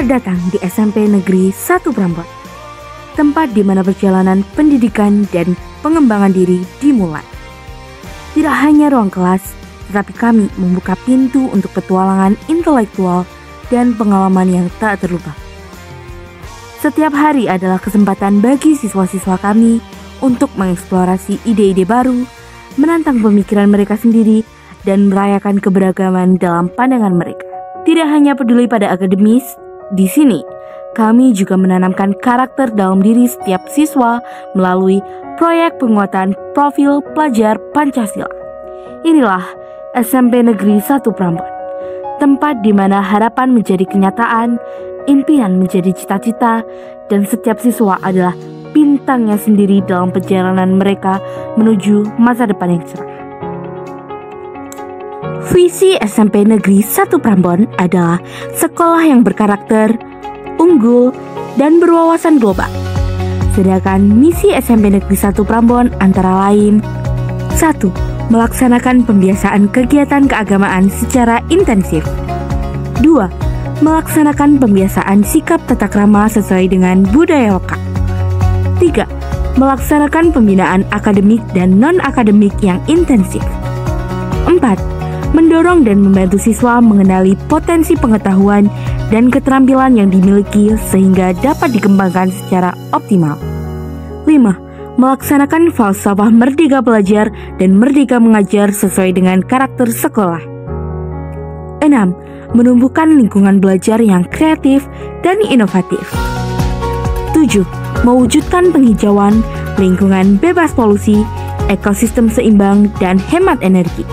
Selamat datang di SMP Negeri 1 Prambon, tempat di mana perjalanan pendidikan dan pengembangan diri dimulai. Tidak hanya ruang kelas, tetapi kami membuka pintu untuk petualangan intelektual dan pengalaman yang tak terlupa. Setiap hari adalah kesempatan bagi siswa-siswa kami untuk mengeksplorasi ide-ide baru, menantang pemikiran mereka sendiri, dan merayakan keberagaman dalam pandangan mereka. Tidak hanya peduli pada akademis, di sini kami juga menanamkan karakter dalam diri setiap siswa melalui proyek penguatan profil pelajar Pancasila. Inilah SMP Negeri 1 Prambon, tempat di mana harapan menjadi kenyataan, impian menjadi cita-cita, dan setiap siswa adalah bintangnya sendiri dalam perjalanan mereka menuju masa depan yang cerah. Visi SMP Negeri 1 Prambon adalah sekolah yang berkarakter, unggul, dan berwawasan global. Sedangkan misi SMP Negeri 1 Prambon antara lain: 1. Melaksanakan pembiasaan kegiatan keagamaan secara intensif. 2. Melaksanakan pembiasaan sikap tata krama sesuai dengan budaya lokal. 3. Melaksanakan pembinaan akademik dan non-akademik yang intensif. 4. Mendorong dan membantu siswa mengenali potensi pengetahuan dan keterampilan yang dimiliki sehingga dapat dikembangkan secara optimal. 5. Melaksanakan falsafah merdeka belajar dan merdeka mengajar sesuai dengan karakter sekolah. 6. Menumbuhkan lingkungan belajar yang kreatif dan inovatif. 7. Mewujudkan penghijauan, lingkungan bebas polusi, ekosistem seimbang, dan hemat energi.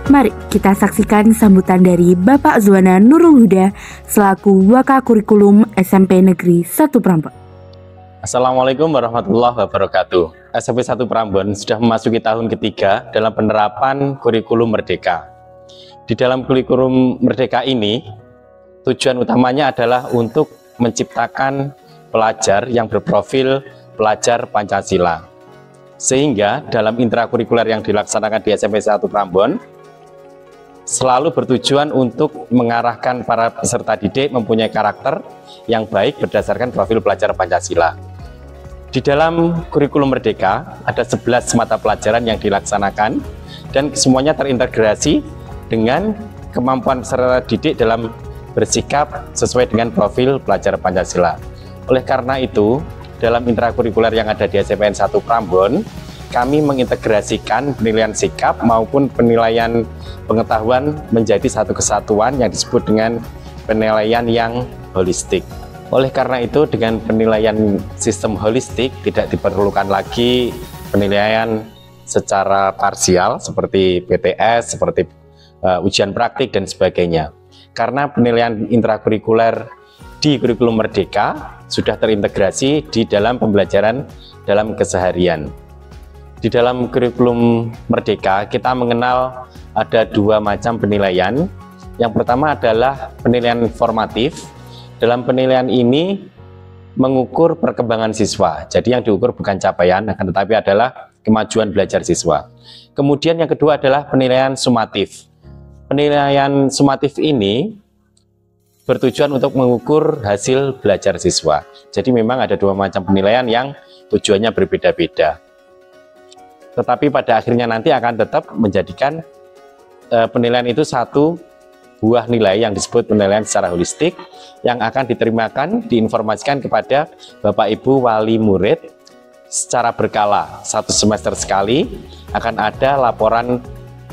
Mari kita saksikan sambutan dari Bapak Zuwana Nurul Huda selaku Waka Kurikulum SMP Negeri 1 Prambon. Assalamualaikum warahmatullahi wabarakatuh. SMP 1 Prambon sudah memasuki tahun ketiga dalam penerapan kurikulum merdeka. Di dalam kurikulum merdeka ini, tujuan utamanya adalah untuk menciptakan pelajar yang berprofil pelajar Pancasila. Sehingga dalam intrakurikuler yang dilaksanakan di SMP 1 Prambon selalu bertujuan untuk mengarahkan para peserta didik mempunyai karakter yang baik berdasarkan profil pelajar Pancasila. Di dalam kurikulum merdeka ada 11 mata pelajaran yang dilaksanakan dan semuanya terintegrasi dengan kemampuan peserta didik dalam bersikap sesuai dengan profil pelajar Pancasila. Oleh karena itu, dalam intrakurikuler yang ada di SMPN 1 Prambon, kami mengintegrasikan penilaian sikap maupun penilaian pengetahuan menjadi satu kesatuan yang disebut dengan penilaian yang holistik. Oleh karena itu, dengan penilaian sistem holistik tidak diperlukan lagi penilaian secara parsial seperti PTS, seperti ujian praktik dan sebagainya. Karena penilaian intrakurikuler di kurikulum merdeka sudah terintegrasi di dalam pembelajaran dalam keseharian. Di dalam kurikulum merdeka kita mengenal ada dua macam penilaian. Yang pertama adalah penilaian formatif. Dalam penilaian ini mengukur perkembangan siswa. Jadi yang diukur bukan capaian, akan tetapi adalah kemajuan belajar siswa. Kemudian yang kedua adalah penilaian sumatif. Penilaian sumatif ini bertujuan untuk mengukur hasil belajar siswa. Jadi memang ada dua macam penilaian yang tujuannya berbeda-beda. Tetapi pada akhirnya nanti akan tetap menjadikan penilaian itu satu buah nilai yang disebut penilaian secara holistik yang akan diterimakan, diinformasikan kepada Bapak Ibu wali murid secara berkala. 1 semester sekali akan ada laporan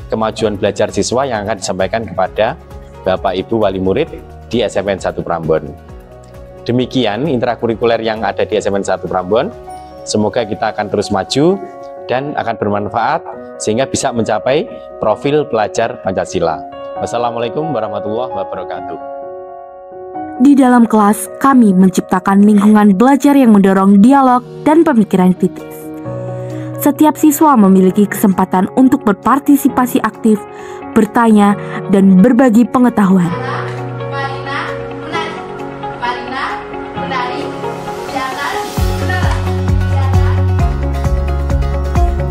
kemajuan belajar siswa yang akan disampaikan kepada Bapak Ibu wali murid di SMPN 1 Prambon. Demikian intrakurikuler yang ada di SMPN 1 Prambon. Semoga kita akan terus maju dan akan bermanfaat sehingga bisa mencapai profil pelajar Pancasila. Wassalamualaikum warahmatullahi wabarakatuh. Di dalam kelas, kami menciptakan lingkungan belajar yang mendorong dialog dan pemikiran kritis. Setiap siswa memiliki kesempatan untuk berpartisipasi aktif, bertanya, dan berbagi pengetahuan.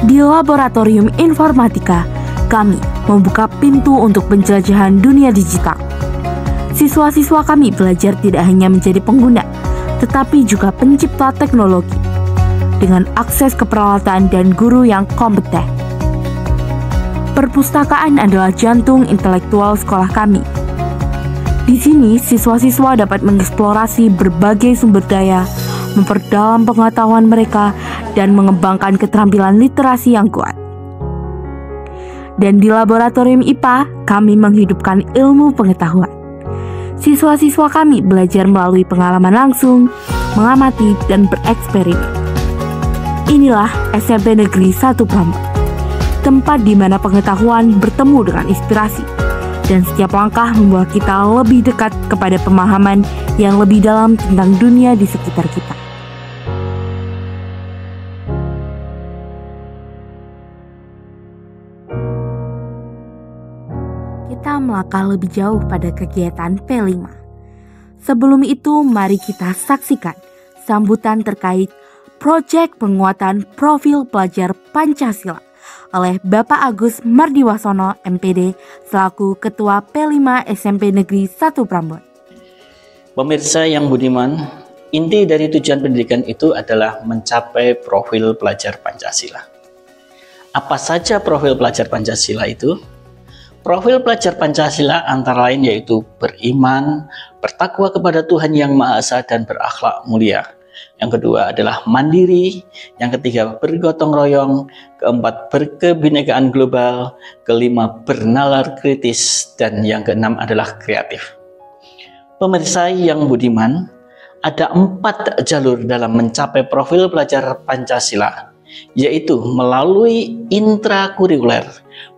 Di laboratorium informatika, kami membuka pintu untuk penjelajahan dunia digital. Siswa-siswa kami belajar tidak hanya menjadi pengguna, tetapi juga pencipta teknologi, dengan akses ke peralatan dan guru yang kompeten. Perpustakaan adalah jantung intelektual sekolah kami. Di sini, siswa-siswa dapat mengeksplorasi berbagai sumber daya, memperdalam pengetahuan mereka, dan mengembangkan keterampilan literasi yang kuat. Dan di laboratorium IPA, kami menghidupkan ilmu pengetahuan. Siswa-siswa kami belajar melalui pengalaman langsung, mengamati, dan bereksperimen. Inilah SMP Negeri 1 Prambon, tempat di mana pengetahuan bertemu dengan inspirasi, dan setiap langkah membawa kita lebih dekat kepada pemahaman yang lebih dalam tentang dunia di sekitar kita. Kita melangkah lebih jauh pada kegiatan P5. Sebelum itu, mari kita saksikan sambutan terkait proyek penguatan profil pelajar Pancasila oleh Bapak Agus Mardiwasono MPD selaku Ketua P5 SMP Negeri 1 Prambon. Pemirsa yang budiman, inti dari tujuan pendidikan itu adalah mencapai profil pelajar Pancasila. Apa saja profil pelajar Pancasila itu? Profil pelajar Pancasila antara lain yaitu beriman, bertakwa kepada Tuhan Yang Maha Esa dan berakhlak mulia. Yang kedua adalah mandiri, yang ketiga bergotong royong, keempat berkebinekaan global, kelima bernalar kritis, dan yang keenam adalah kreatif. Pemirsa yang budiman, ada 4 jalur dalam mencapai profil pelajar Pancasila, yaitu melalui intrakurikuler,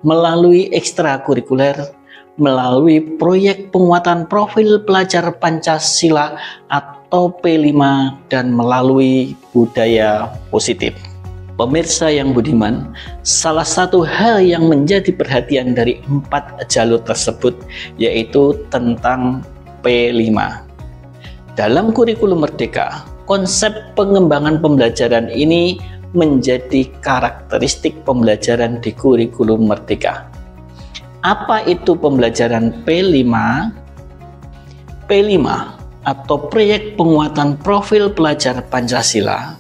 melalui ekstrakurikuler, melalui proyek penguatan profil pelajar Pancasila atau P5, dan melalui budaya positif. Pemirsa yang budiman, salah satu hal yang menjadi perhatian dari 4 jalur tersebut yaitu tentang P5. Dalam kurikulum Merdeka, konsep pengembangan pembelajaran ini menjadi karakteristik pembelajaran di kurikulum Merdeka. Apa itu pembelajaran P5? P5 atau proyek penguatan profil pelajar Pancasila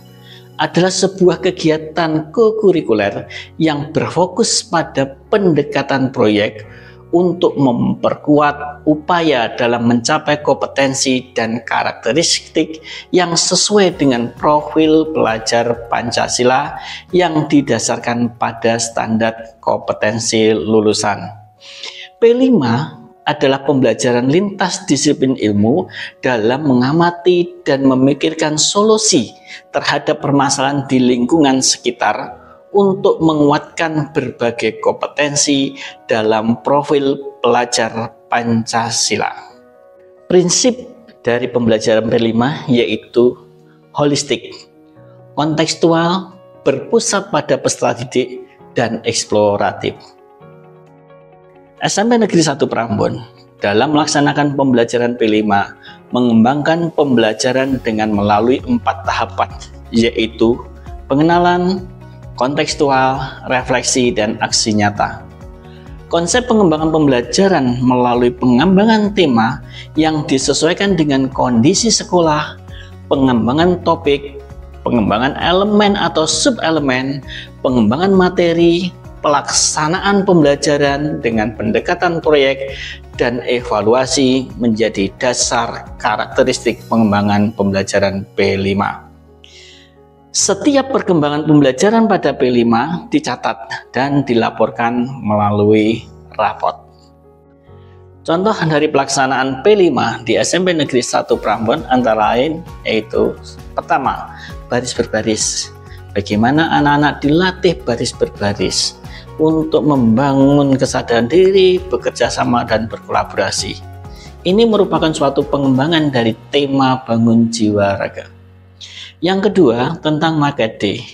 adalah sebuah kegiatan kokurikuler yang berfokus pada pendekatan proyek untuk memperkuat upaya dalam mencapai kompetensi dan karakteristik yang sesuai dengan profil pelajar Pancasila yang didasarkan pada standar kompetensi lulusan. P5 adalah pembelajaran lintas disiplin ilmu dalam mengamati dan memikirkan solusi terhadap permasalahan di lingkungan sekitar untuk menguatkan berbagai kompetensi dalam profil pelajar Pancasila. Prinsip dari pembelajaran P5 yaitu holistik, kontekstual, berpusat pada peserta didik, dan eksploratif. SMP Negeri 1 Prambon dalam melaksanakan pembelajaran P5 mengembangkan pembelajaran dengan melalui 4 tahapan, yaitu pengenalan, kontekstual, refleksi, dan aksi nyata. Konsep pengembangan pembelajaran melalui pengembangan tema yang disesuaikan dengan kondisi sekolah, pengembangan topik, pengembangan elemen atau subelemen, pengembangan materi, pelaksanaan pembelajaran dengan pendekatan proyek, dan evaluasi menjadi dasar karakteristik pengembangan pembelajaran P5. Setiap perkembangan pembelajaran pada P5 dicatat dan dilaporkan melalui rapot. Contoh dari pelaksanaan P5 di SMP Negeri 1 Prambon antara lain yaitu pertama, baris berbaris. Bagaimana anak-anak dilatih baris berbaris untuk membangun kesadaran diri, bekerja sama, dan berkolaborasi. Ini merupakan suatu pengembangan dari tema bangun jiwa raga. Yang kedua, tentang market day,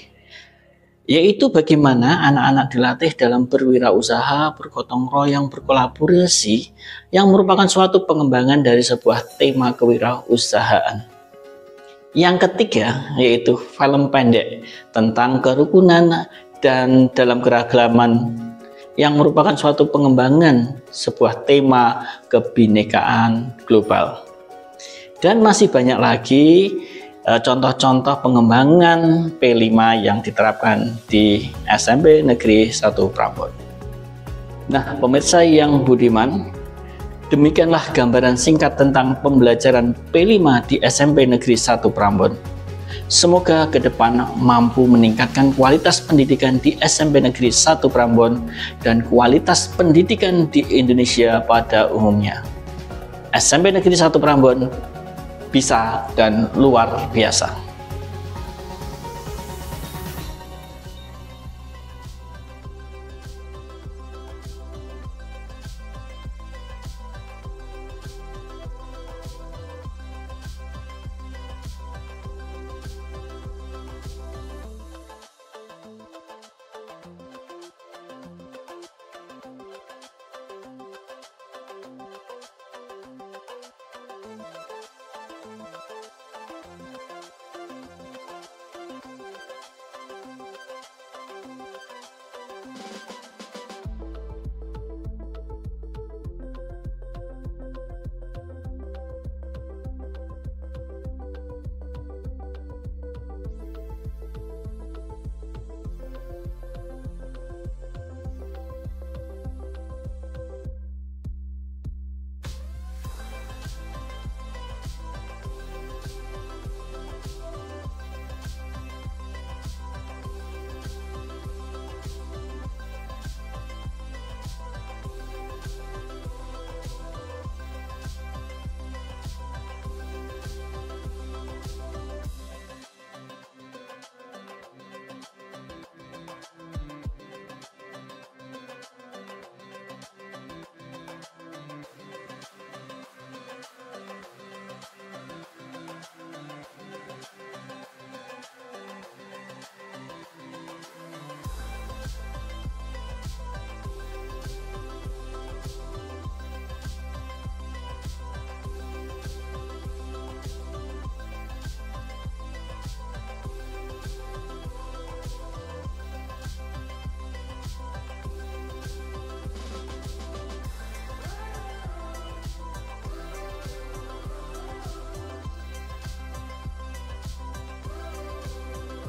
yaitu bagaimana anak-anak dilatih dalam berwirausaha, bergotong royong, berkolaborasi, yang merupakan suatu pengembangan dari sebuah tema kewirausahaan. Yang ketiga, yaitu film pendek tentang kerukunan dan dalam keragaman, yang merupakan suatu pengembangan sebuah tema kebinekaan global. Dan masih banyak lagi contoh-contoh pengembangan P5 yang diterapkan di SMP Negeri 1 Prambon. Nah, pemirsa yang budiman, demikianlah gambaran singkat tentang pembelajaran P5 di SMP Negeri 1 Prambon. Semoga ke depan mampu meningkatkan kualitas pendidikan di SMP Negeri 1 Prambon dan kualitas pendidikan di Indonesia pada umumnya. SMP Negeri 1 Prambon bisa dan luar biasa.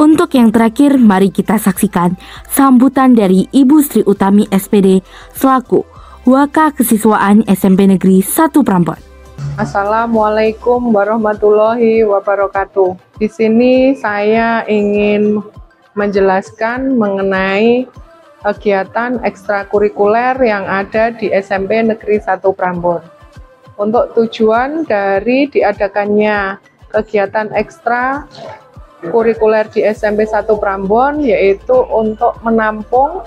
Untuk yang terakhir, mari kita saksikan sambutan dari Ibu Sri Utami SPD selaku Waka Kesiswaan SMP Negeri 1 Prambon. Assalamualaikum warahmatullahi wabarakatuh. Di sini saya ingin menjelaskan mengenai kegiatan ekstrakurikuler yang ada di SMP Negeri 1 Prambon. Untuk tujuan dari diadakannya kegiatan ekstra kurikuler di SMP 1 Prambon yaitu untuk menampung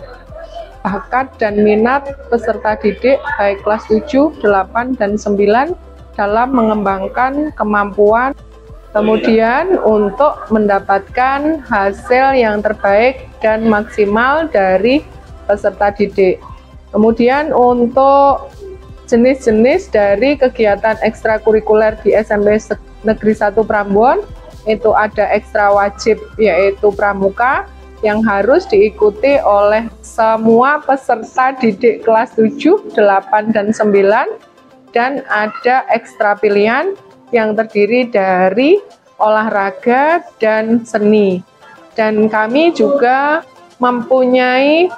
bakat dan minat peserta didik baik kelas 7, 8, dan 9 dalam mengembangkan kemampuan, kemudian untuk mendapatkan hasil yang terbaik dan maksimal dari peserta didik. Kemudian untuk jenis-jenis dari kegiatan ekstrakurikuler di SMP Negeri 1 Prambon itu ada ekstra wajib yaitu pramuka yang harus diikuti oleh semua peserta didik kelas 7, 8, dan 9, dan ada ekstra pilihan yang terdiri dari olahraga dan seni. Dan kami juga mempunyai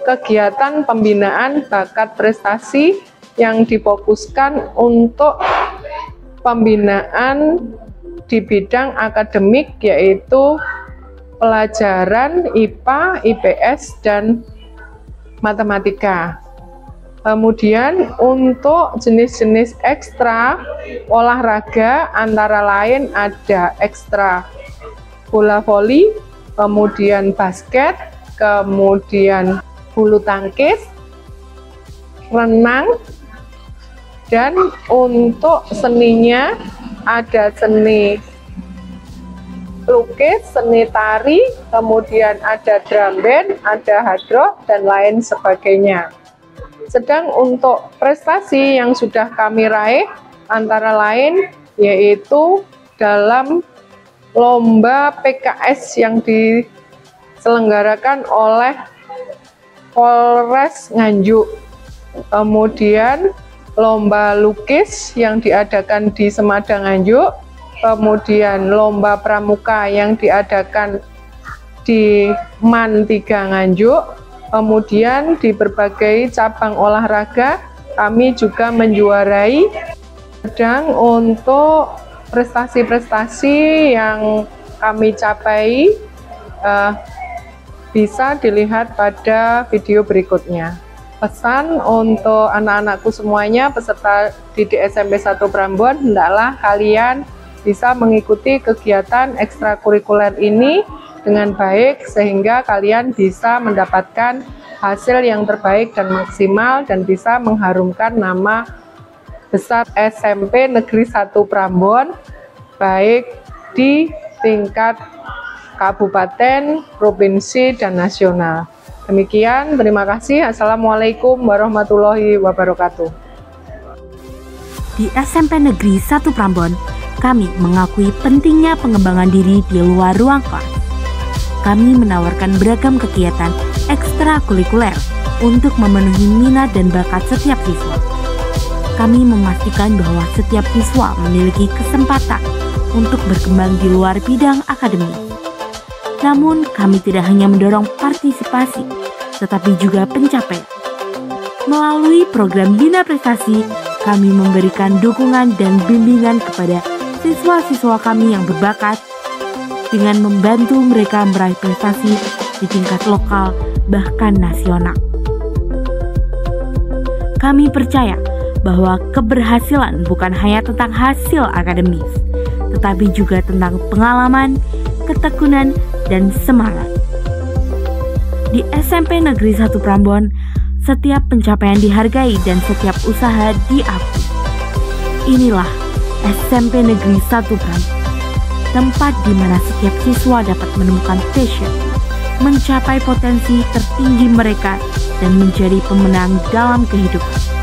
kegiatan pembinaan bakat prestasi yang difokuskan untuk pembinaan di bidang akademik yaitu pelajaran IPA, IPS, dan matematika. Kemudian untuk jenis-jenis ekstra olahraga antara lain ada ekstra bola voli, kemudian basket, kemudian bulu tangkis, renang, dan untuk seninya ada seni lukis, seni tari, kemudian ada drum band, ada hadroh, dan lain sebagainya. Sedang untuk prestasi yang sudah kami raih antara lain yaitu dalam lomba PKS yang diselenggarakan oleh Polres Nganjuk. Kemudian lomba lukis yang diadakan di Semada Nganjuk, kemudian lomba pramuka yang diadakan di MAN 3 Nganjuk, kemudian di berbagai cabang olahraga kami juga menjuarai. Sedang untuk prestasi-prestasi yang kami capai bisa dilihat pada video berikutnya. Pesan untuk anak-anakku semuanya, peserta didik SMP 1 Prambon, hendaklah kalian bisa mengikuti kegiatan ekstrakurikuler ini dengan baik sehingga kalian bisa mendapatkan hasil yang terbaik dan maksimal dan bisa mengharumkan nama besar SMP Negeri 1 Prambon baik di tingkat kabupaten, provinsi, dan nasional. Demikian, terima kasih. Assalamualaikum warahmatullahi wabarakatuh. Di SMP Negeri 1 Prambon, kami mengakui pentingnya pengembangan diri di luar ruang kelas. Kami menawarkan beragam kegiatan ekstrakurikuler untuk memenuhi minat dan bakat setiap siswa. Kami memastikan bahwa setiap siswa memiliki kesempatan untuk berkembang di luar bidang akademik. Namun, kami tidak hanya mendorong partisipasi, tetapi juga pencapaian. Melalui program Bina Prestasi, kami memberikan dukungan dan bimbingan kepada siswa-siswa kami yang berbakat dengan membantu mereka meraih prestasi di tingkat lokal bahkan nasional. Kami percaya bahwa keberhasilan bukan hanya tentang hasil akademis, tetapi juga tentang pengalaman, ketekunan, dan semangat. Di SMP Negeri 1 Prambon, setiap pencapaian dihargai dan setiap usaha diakui. Inilah SMP Negeri 1 Prambon, tempat di mana setiap siswa dapat menemukan passion, mencapai potensi tertinggi mereka, dan menjadi pemenang dalam kehidupan.